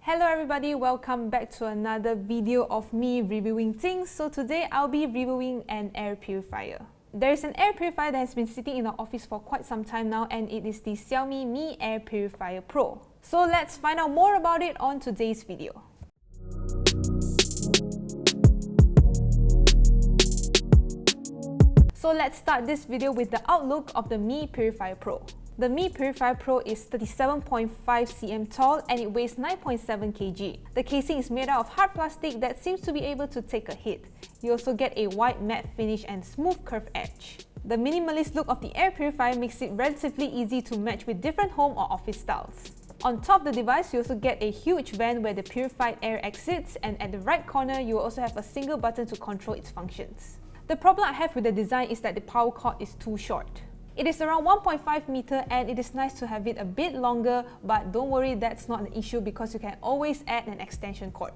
Hello everybody, welcome back to another video of me reviewing things. So today I'll be reviewing an air purifier. There is an air purifier that has been sitting in our office for quite some time now, and it is the Xiaomi Mi Air Purifier Pro. So let's find out more about it on today's video. So let's start this video with the outlook of the Mi Purifier Pro. The Mi Purifier Pro is 37.5 cm tall and it weighs 9.7 kg. The casing is made out of hard plastic that seems to be able to take a hit. You also get a white matte finish and smooth curved edge. The minimalist look of the air purifier makes it relatively easy to match with different home or office styles. On top of the device, you also get a huge vent where the purified air exits, and at the right corner, you will also have a single button to control its functions. The problem I have with the design is that the power cord is too short. It is around 1.5 meter and it is nice to have it a bit longer, but don't worry, that's not an issue because you can always add an extension cord.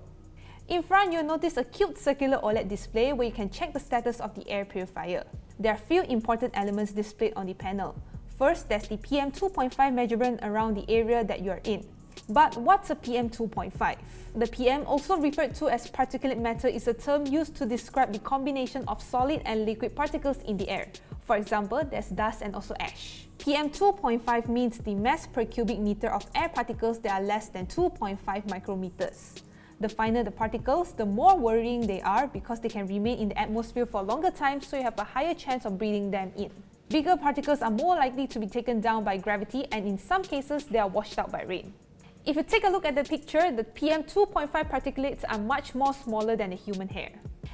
In front, you'll notice a cute circular OLED display where you can check the status of the air purifier. There are few important elements displayed on the panel. First, there's the PM 2.5 measurement around the area that you're in. But what's a PM 2.5? The PM, also referred to as particulate matter, is a term used to describe the combination of solid and liquid particles in the air. For example, there's dust and also ash. PM 2.5 means the mass per cubic meter of air particles that are less than 2.5 micrometers. The finer the particles, the more worrying they are because they can remain in the atmosphere for longer time, so you have a higher chance of breathing them in. Bigger particles are more likely to be taken down by gravity, and in some cases, they are washed out by rain. If you take a look at the picture, the PM 2.5 particulates are much more smaller than a human hair.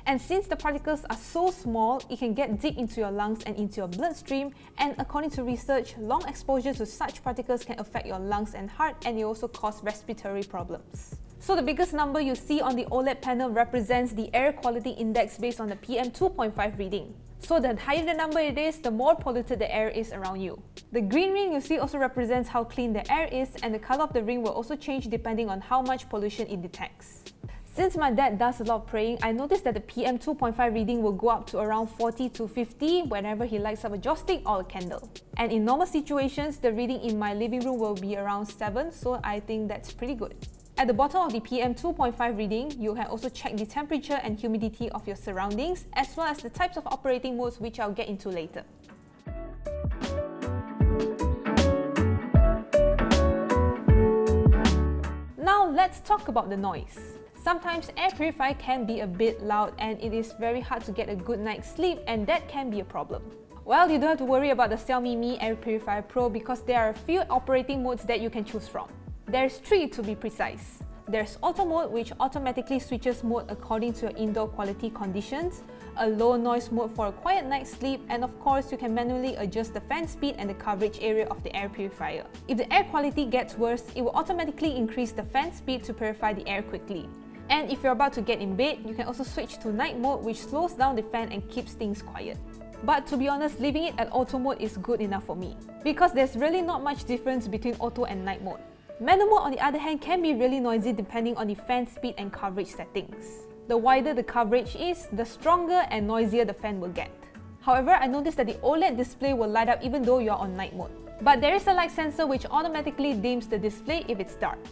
And since the particles are so small, it can get deep into your lungs and into your bloodstream, and according to research, long exposure to such particles can affect your lungs and heart, and it also cause respiratory problems. So the biggest number you see on the OLED panel represents the air quality index based on the PM 2.5 reading. So the higher the number it is, the more polluted the air is around you. The green ring you see also represents how clean the air is, and the color of the ring will also change depending on how much pollution it detects. Since my dad does a lot of praying, I noticed that the PM 2.5 reading will go up to around 40 to 50 whenever he lights up a joystick or a candle. And in normal situations, the reading in my living room will be around 7, so I think that's pretty good. At the bottom of the PM 2.5 reading, you can also check the temperature and humidity of your surroundings, as well as the types of operating modes, which I'll get into later. Now let's talk about the noise. Sometimes air purifier can be a bit loud and it is very hard to get a good night's sleep, and that can be a problem. Well, you don't have to worry about the Xiaomi Mi Air Purifier Pro because there are a few operating modes that you can choose from. There's 3 to be precise. There's Auto Mode, which automatically switches mode according to your indoor quality conditions, a low noise mode for a quiet night's sleep, and of course you can manually adjust the fan speed and the coverage area of the air purifier. If the air quality gets worse, it will automatically increase the fan speed to purify the air quickly. And if you're about to get in bed, you can also switch to night mode, which slows down the fan and keeps things quiet. But to be honest, leaving it at auto mode is good enough for me, because there's really not much difference between auto and night mode. Manual mode, on the other hand, can be really noisy depending on the fan speed and coverage settings. The wider the coverage is, the stronger and noisier the fan will get. However, I noticed that the OLED display will light up even though you're on night mode. But there is a light sensor which automatically dims the display if it's dark.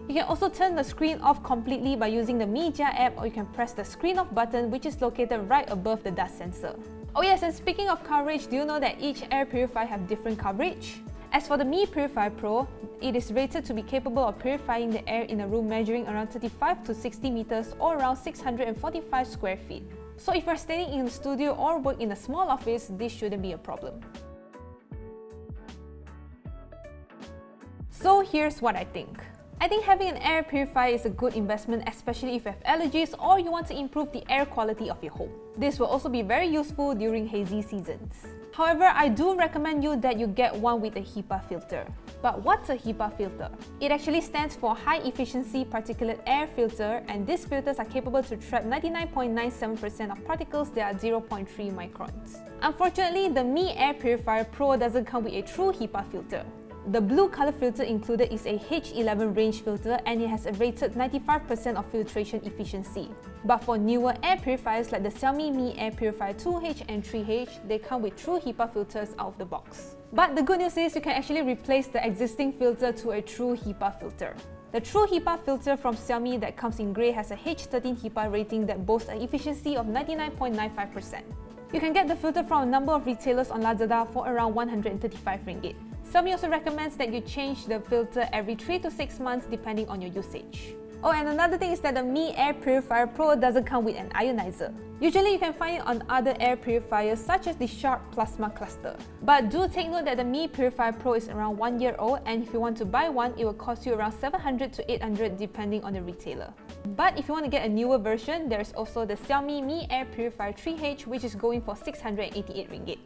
You can also turn the screen off completely by using the Mi app, or you can press the screen off button, which is located right above the dust sensor. Oh yes, and speaking of coverage, do you know that each air purifier have different coverage? As for the Mi Purifier Pro, it is rated to be capable of purifying the air in a room measuring around 35 to 60 meters or around 645 square feet. So if you're staying in a studio or work in a small office, this shouldn't be a problem. So here's what I think. I think having an air purifier is a good investment, especially if you have allergies or you want to improve the air quality of your home. This will also be very useful during hazy seasons. However, I do recommend you that you get one with a HEPA filter. But what's a HEPA filter? It actually stands for High Efficiency Particulate Air Filter, and these filters are capable to trap 99.97% of particles that are 0.3 microns. Unfortunately, the Mi Air Purifier Pro doesn't come with a true HEPA filter. The blue color filter included is a H11 range filter, and it has a rated 95% of filtration efficiency. But for newer air purifiers like the Xiaomi Mi Air Purifier 2H and 3H, they come with true HEPA filters out of the box. But the good news is you can actually replace the existing filter to a true HEPA filter. The True HEPA filter from Xiaomi that comes in grey has a H13 HEPA rating that boasts an efficiency of 99.95%. You can get the filter from a number of retailers on Lazada for around 135 ringgit. Xiaomi also recommends that you change the filter every 3 to 6 months depending on your usage. Oh, and another thing is that the Mi Air Purifier Pro doesn't come with an ionizer. Usually you can find it on other air purifiers such as the Sharp Plasma Cluster. But do take note that the Mi Purifier Pro is around 1 year old, and if you want to buy one, it will cost you around 700 to 800 depending on the retailer. But if you want to get a newer version, there is also the Xiaomi Mi Air Purifier 3H, which is going for 688 ringgit.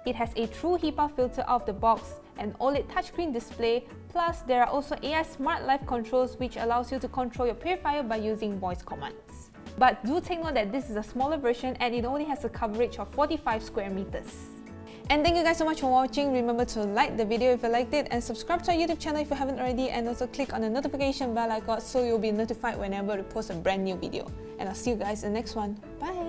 It has a true HEPA filter out of the box, an OLED touchscreen display, plus there are also AI Smart Life controls which allows you to control your purifier by using voice commands. But do take note that this is a smaller version and it only has a coverage of 45 square meters. And thank you guys so much for watching. Remember to like the video if you liked it and subscribe to our YouTube channel if you haven't already, and also click on the notification bell icon so you'll be notified whenever we post a brand new video. And I'll see you guys in the next one. Bye!